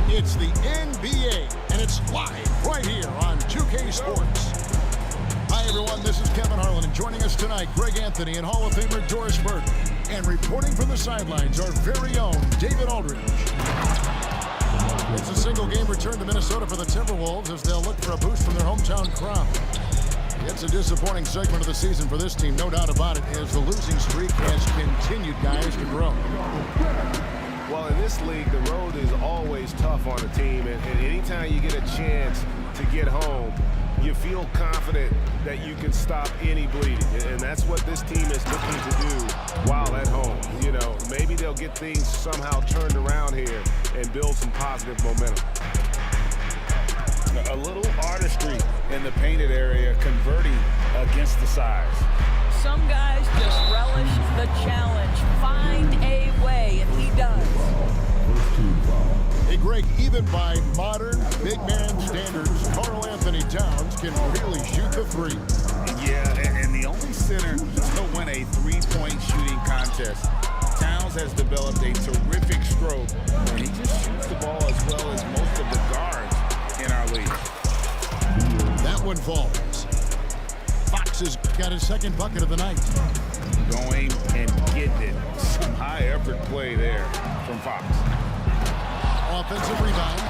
It's the NBA, and it's live right here on 2K Sports. Hi, everyone. This is Kevin Harlan, and joining us tonight, Greg Anthony and Hall of Famer Doris Burke. And reporting from the sidelines, our very own David Aldridge. It's a single-game return to Minnesota for the Timberwolves as they'll look for a boost from their hometown crowd. It's a disappointing segment of the season for this team, no doubt about it, as the losing streak has continued, guys, to grow. Well, in this league, the road is always tough on a team, and anytime you get a chance to get home, you feel confident that you can stop any bleeding, and that's what this team is looking to do while at home. You know, maybe they'll get things somehow turned around here and build some positive momentum. A little artistry in the painted area, converting against the size. Some guys just relish the challenge, find a way, and he does. Hey, Greg, even by modern big man standards, Karl Anthony Towns can really shoot the three. Yeah, and the only center to win a three-point shooting contest. Towns has developed a terrific stroke, and he just shoots the ball as well as most of the guards in our league. That one falls. Fox has got his second bucket of the night. Going and getting it. Some high-effort play there from Fox. Offensive rebound,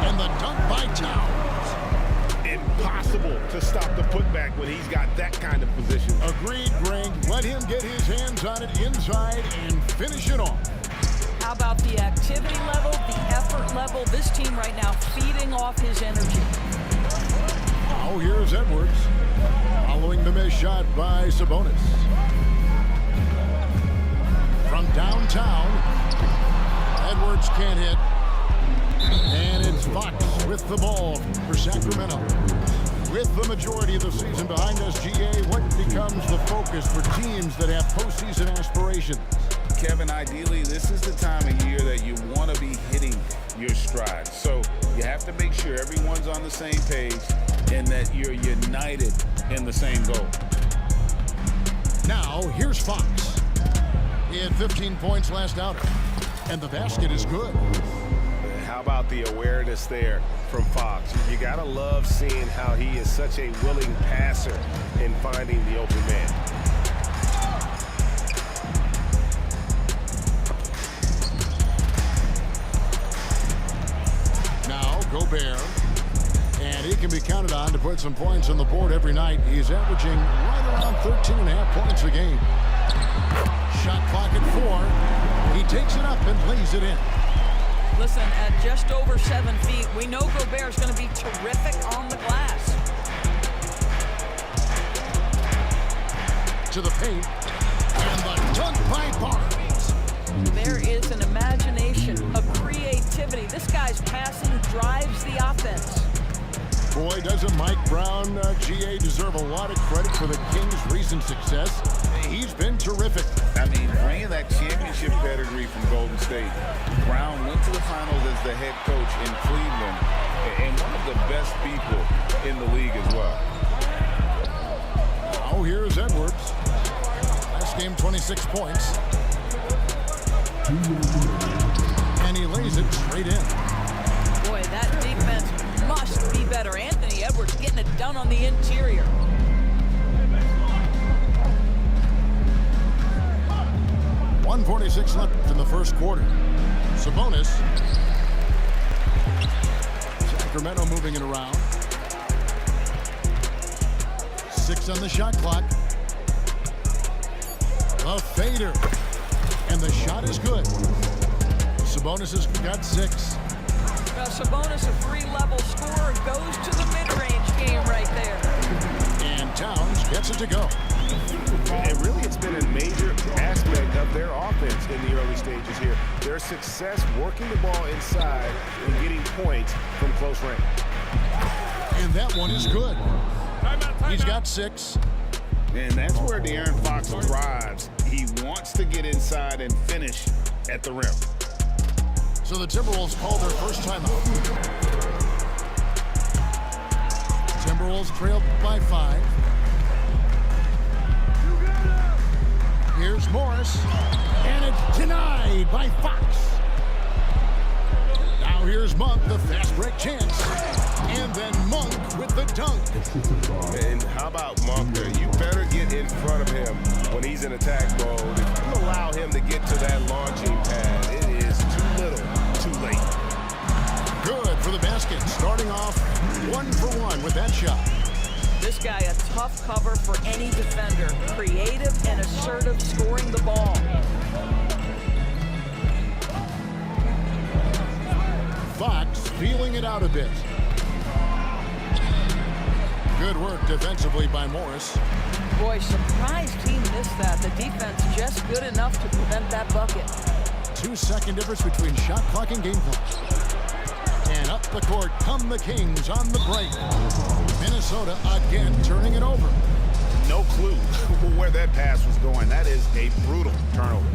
and the dunk by Towns. Impossible to stop the putback when he's got that kind of position. Agreed, Greg. Let him get his hands on it inside and finish it off. How about the activity level, the effort level? This team right now feeding off his energy. Now here's Edwards, following the missed shot by Sabonis. From downtown, Edwards can't hit. And it's Fox with the ball for Sacramento. With the majority of the season behind us, GA, what becomes the focus for teams that have postseason aspirations? Kevin, ideally, this is the time of year that you want to be hitting your stride. So you have to make sure everyone's on the same page and that you're united in the same goal. Now, here's Fox. He had 15 points last outing, and the basket is good. How about the awareness there from Fox? You gotta love seeing how he is such a willing passer in finding the open man. Now Gobert, and he can be counted on to put some points on the board every night. He's averaging right around 13.5 points a game. Shot clock at 4. He takes it up and lays it in. Listen, at just over 7 feet, we know Gobert's going to be terrific on the glass. To the paint, and the dunk by Barnes. There is an imagination, a creativity. This guy's passing drives the offense. Boy, doesn't Mike Brown, GA, deserve a lot of credit for the Kings' recent success. He's been terrific. I mean, bringing that championship pedigree from Golden State. Brown went to the finals as the head coach in Cleveland, and one of the best people in the league as well. Oh, here's Edwards. Last game, 26 points. And he lays it straight in. Boy, that defense must be better. Anthony Edwards getting it done on the interior. .146 left in the first quarter. Sabonis. Sacramento moving it around. 6 on the shot clock. The fader. And the shot is good. Sabonis has got 6. Now Sabonis, a 3-level scorer, goes to the mid-range game right there. And Towns gets it to go. And really, it's been a major aspect of their offense in the early stages here. Their success working the ball inside and getting points from close range. And that one is good. He's got 6. And that's where De'Aaron Fox thrives. He wants to get inside and finish at the rim. So the Timberwolves call their first timeout. Timberwolves trailed by 5. Here's Morris, and it's denied by Fox. Now here's Here's Monk, the fast break chance. And then Monk with the dunk. And how about Monk there? You better get in front of him when he's in attack mode. If you allow him to get to that launching pad, it is too little, too late. Good for the basket. Starting off 1 for 1 with that shot. This guy a tough cover for any defender. Creative and assertive scoring the ball. Fox feeling it out a bit. Good work defensively by Morris. Boy, surprised he missed that. The defense just good enough to prevent that bucket. 2-second difference between shot clock and game clock. And up the court come the Kings on the break. Minnesota again turning it over. No clue where that pass was going. That is a brutal turnover.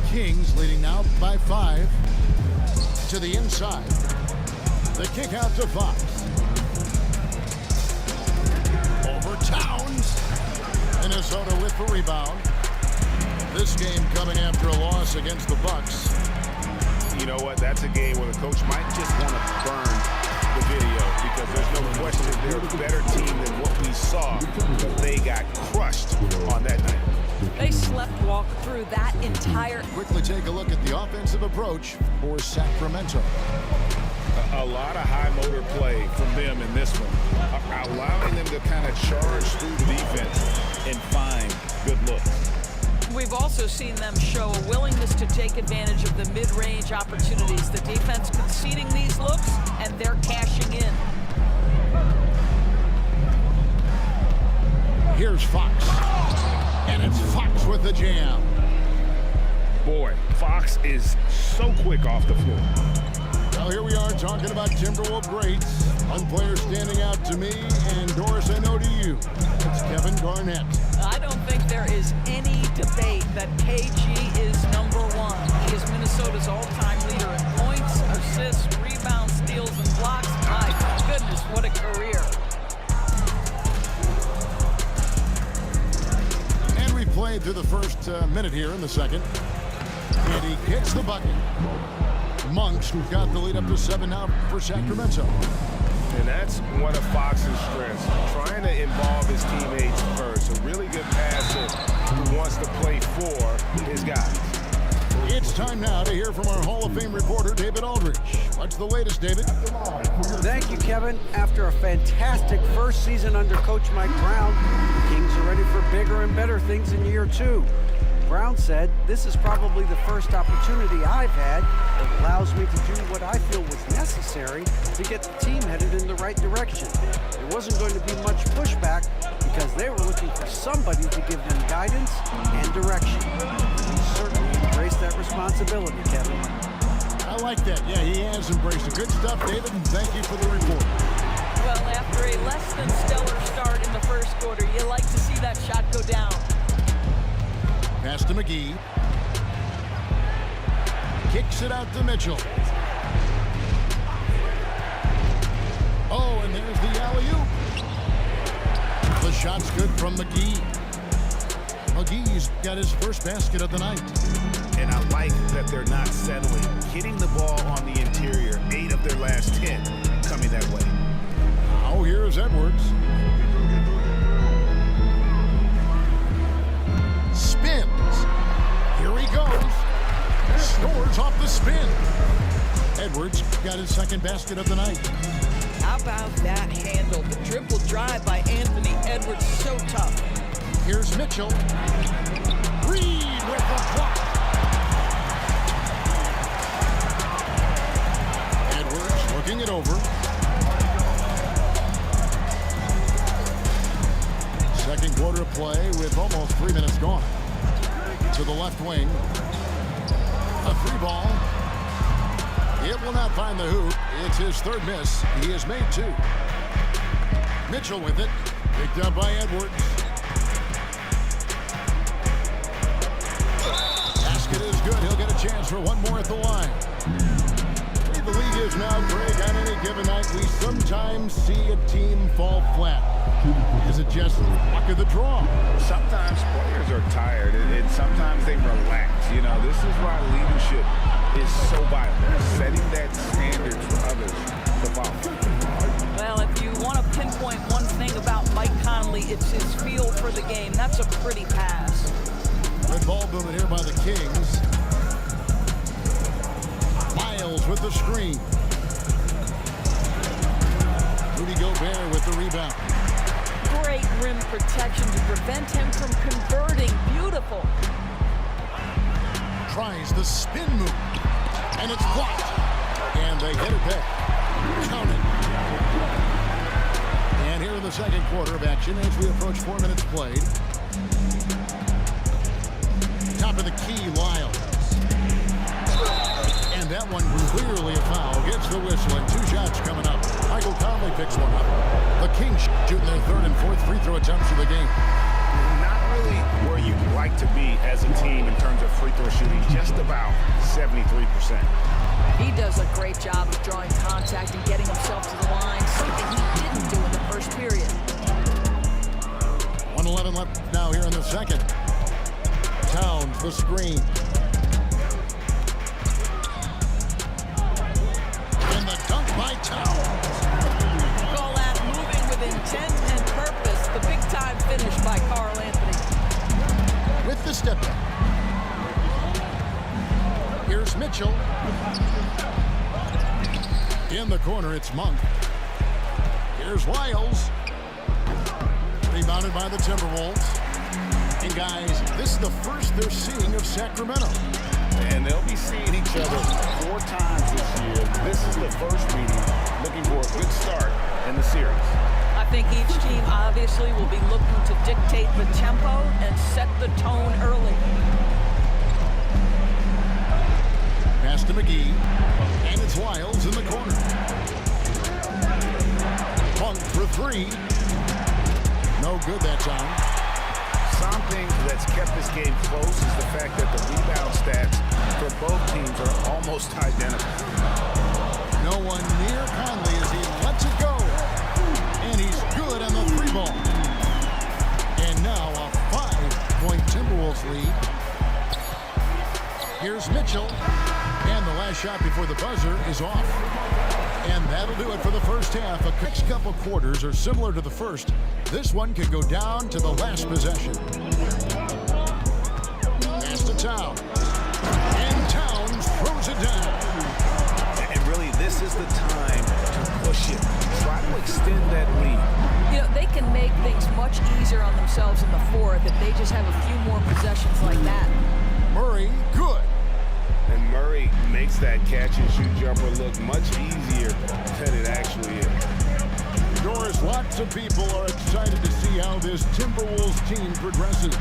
Kings leading now by 5. To the inside. The kick out to Fox. Over Towns. Minnesota with the rebound. This game coming after a loss against the Bucks. You know what? That's a game where the coach might just want to burn the video because there's no question they're a better team than what we saw. They got crushed on that night. They sleepwalk through that entire... Quickly take a look at the offensive approach for Sacramento. A lot of high motor play from them in this one, allowing them to kind of charge through the defense and find good looks. We've also seen them show a willingness to take advantage of the mid-range opportunities. The defense conceding these looks, and they're cashing in. Here's Fox. And it's Fox with the jam. Boy, Fox is so quick off the floor. Well, here we are talking about Timberwolves greats. One player standing out to me, and Doris, I know to you. It's Kevin Garnett. I don't think there is any debate that KG is #1. He is Minnesota's all-time leader in points, assists, rebounds, steals, and blocks. My goodness, what a career. And we played through the first minute here in the second. And he gets the bucket. Monk's got the lead up to 7 now for Sacramento. And that's one of Fox's strengths, trying to involve his teammates first. A really good passer who wants to play for his guys. It's time now to hear from our Hall of Fame reporter, David Aldridge. What's the latest, David? Thank you, Kevin. After a fantastic first season under Coach Mike Brown, the Kings are ready for bigger and better things in year 2. Brown said, "This is probably the first opportunity I've had that allows me to do what I feel was necessary to get the team headed in the right direction. There wasn't going to be much pushback because they were looking for somebody to give them guidance and direction." He certainly embraced that responsibility, Kevin. I like that. Yeah, he has embraced it. Good stuff, David, and thank you for the report. Well, after a less than stellar start in the first quarter, you like to see that shot go down. Pass to McGee. Kicks it out to Mitchell. Oh, and there's the alley-oop. The shot's good from McGee. McGee's got his first basket of the night. And I like that they're not settling. Hitting the ball on the interior, 8 of their last 10 coming that way. Now here's Edwards. Spins. Here he goes. Scores off the spin. Edwards got his second basket of the night. How about that handle? The dribble drive by Anthony Edwards, so tough. Here's Mitchell. Reed with the block. Edwards looking it over. Second quarter of play with almost 3 minutes gone. To the left wing. A free ball. It will not find the hoop. It's his third miss. He has made 2. Mitchell with it. Picked up by Edwards. Basket is good. He'll get a chance for one more at the line. The league is now, Greg, on any given night, we sometimes see a team fall flat. Is it just luck of the draw? Sometimes players are tired and sometimes they relax. You know, this is why leadership is so vital. setting that standard for others to follow. Well, if you want to pinpoint one thing about Mike Conley, it's his feel for the game. That's a pretty pass. Good ball movement here by the Kings. Miles with the screen. Rudy Gobert with the rebound. Great rim protection to prevent him from converting. Beautiful. Tries the spin move. And it's blocked. And they get it back. Count it. And here in the second quarter of action as we approach 4 minutes played. Top of the key, Lyles. And that one clearly a foul. Gets the whistle and 2 shots coming up. Michael Conley picks one up. The Kings shooting their 3rd and 4th free throw attempts of the game. Not really where you'd like to be as a team in terms of free throw shooting, just about 73%. He does a great job of drawing contact and getting himself to the line, something he didn't do in the first period. 1:11 left now here in the second. Towns, the screen. And the dunk by Towns. Call that moving with intent and purpose. The big-time finish by Karl Anthony. With the step back. Here's Mitchell. In the corner, it's Monk. Here's Lyles. Rebounded by the Timberwolves. And guys, this is the first they're seeing of Sacramento. And they'll be seeing each other 4 times this year. This is the first meeting, looking for a good start in the series. I think each team obviously will be looking to dictate the tempo and set the tone early. Pass to McGee. And it's Lyles in the corner. Monk for 3. No good that time. Something that's kept this game close is the fact that the rebound stats for both teams are almost identical. No one near Conley as he lets it go. And he's good on the 3 ball. And now a 5-point Timberwolves lead. Here's Mitchell. And the last shot before the buzzer is off. And that'll do it for the first half. The next couple quarters are similar to the first. This one could go down to the last possession. Pass to Towns. And Towns throws it down. And really, this is the time to push it. Try to extend that lead. You know, they can make things much easier on themselves in the 4th if they just have a few more possessions like that. Murray, good. And Murray makes that catch-and-shoot jumper look much easier than it actually is. Doris, lots of people are excited to see how this Timberwolves team progresses.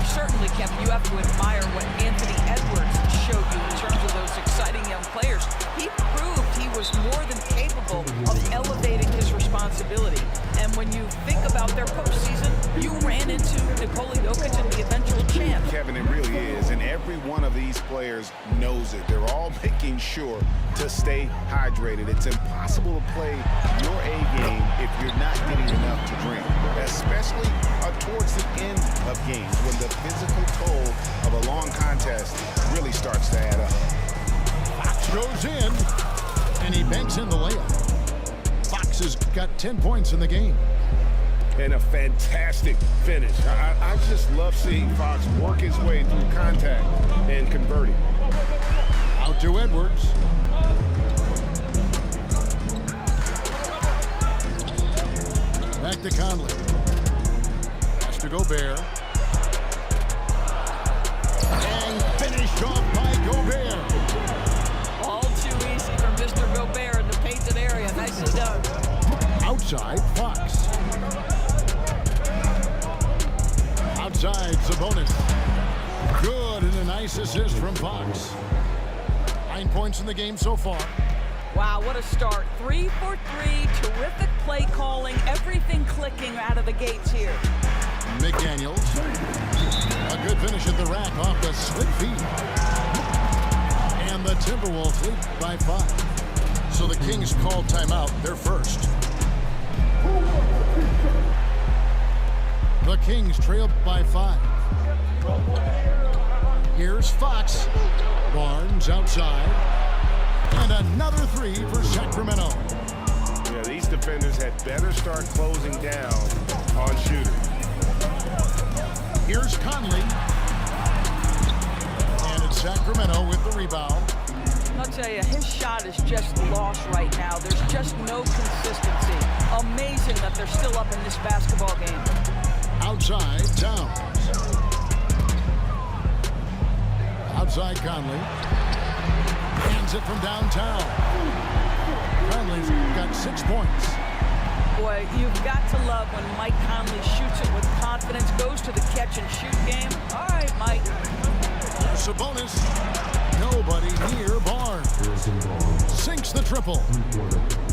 Certainly, Kevin, you have to admire what Anthony Edwards showed you in terms of those exciting young players. He proved he was more than capable of elevating his responsibility. And when you think about their postseason, you ran into Nikola Jokic and the eventual champ. Kevin, it really is, and every one of these players knows it. They're all making sure to stay hydrated. It's impossible to play your A game if you're not getting enough to drink, especially towards the end of games when the physical toll of a long contest really starts to add up. Fox goes in, and he banks in the layup. Fox has got 10 points in the game. And a fantastic finish. I just love seeing Fox work his way through contact and converting. Out to Edwards. Back to Conley. Pass to Gobert. And finished off by Gobert. All too easy for Mr. Gobert in the painted area. Nicely done. Outside, Fox. Outside, Sabonis. Good, and a nice assist from Fox. 9 points in the game so far. Wow, what a start. 3 for 3. Terrific play calling. Everything clicking out of the gates here. McDaniels. A good finish at the rack off the slip feed. And the Timberwolves lead by 5. So the Kings call timeout, their first. The Kings trail by 5. Here's Fox. Barnes outside. And a another three for Sacramento. Yeah, these defenders had better start closing down on shooters. Here's Conley. And it's Sacramento with the rebound. I'll tell you, his shot is just lost right now. There's just no consistency. Amazing that they're still up in this basketball game. Outside, Towns. Outside, Conley. Hands it from downtown. Conley's got 6 points. Boy, you've got to love when Mike Conley shoots it with confidence, goes to the catch-and-shoot game. All right, Mike. Sabonis. Nobody near Barnes. Sinks the triple.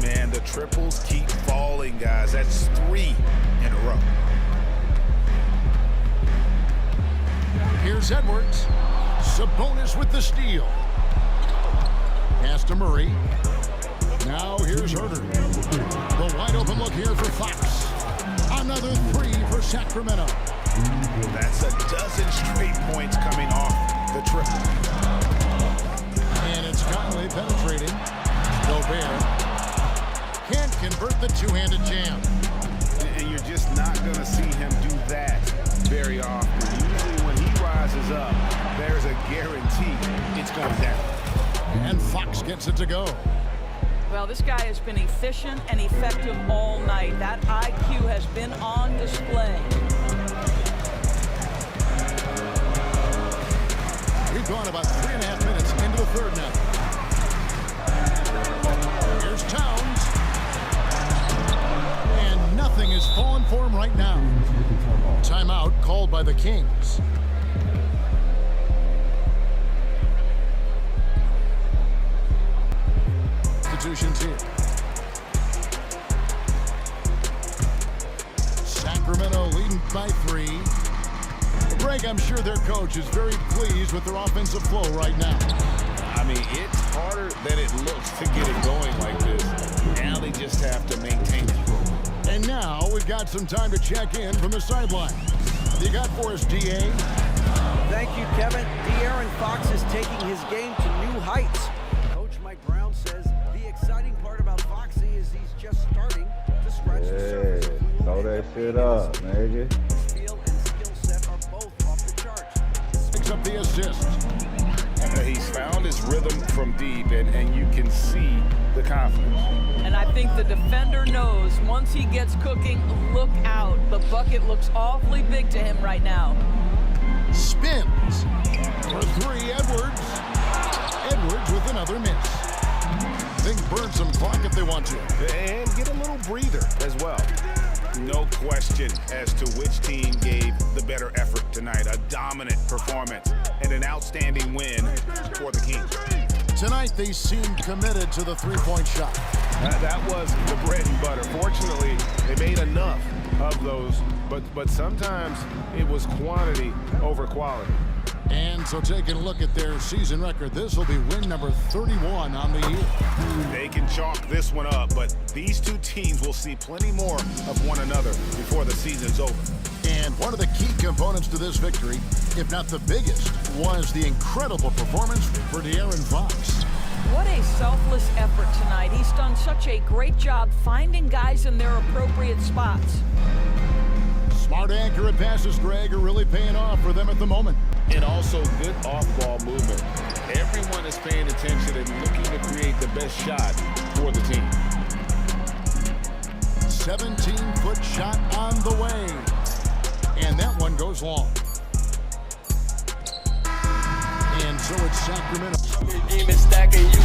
Man, the triples keep falling, guys. That's 3 in a row. Here's Edwards. Sabonis with the steal. Pass to Murray. Now here's Herter. The wide open look here for Fox. Another three for Sacramento. That's a dozen straight points coming off the triple. And it's Conley penetrating. Gobert can't convert the two-handed jam. And you're just not going to see him do that very often. Usually when he rises up, there's a guarantee it's going down. And Fox gets it to go. Well, this guy has been efficient and effective all night. That IQ has been on display. We've gone about 3.5 minutes into the third now. Here's Towns. And nothing is falling for him right now. Timeout called by the Kings. Substitutions here. Sacramento leading by 3. Greg, I'm sure their coach is very pleased with their offensive flow right now. I mean, it's harder than it looks to get it going like this. Now they just have to maintain it. And now we've got some time to check in from the sideline. You got for us, D.A.? Thank you, Kevin. De'Aaron Fox is taking his game to new heights. Coach Mike Brown says the exciting part about Foxy is he's just starting to scratch the surface. Throw that shit up, nigga. His feel and skill set are both off the charts. Picks up the assist. He's found his rhythm from deep, and you can see the confidence. And I think the defender knows once he gets cooking, look out. The bucket looks awfully big to him right now. Spins. For 3, Edwards. Edwards with another miss. They can burn some clock if they want to. And get a little breather as well. No question as to which team gave the better effort tonight. A dominant performance and an outstanding win for the Kings. Tonight, they seemed committed to the three-point shot. That was the bread and butter. Fortunately, they made enough of those, but sometimes it was quantity over quality. And so taking a look at their season record, this will be win number 31 on the year. They can chalk this one up, but these two teams will see plenty more of one another before the season's over. And one of the key components to this victory, if not the biggest, was the incredible performance for De'Aaron Fox. What a selfless effort tonight. He's done such a great job finding guys in their appropriate spots. Smart, accurate passes, Greg, are really paying off for them at the moment. And also good off-ball movement. Everyone is paying attention and looking to create the best shot for the team. 17-foot shot on the way. And that one goes long. And so it's Sacramento. Demon stacking, you gon'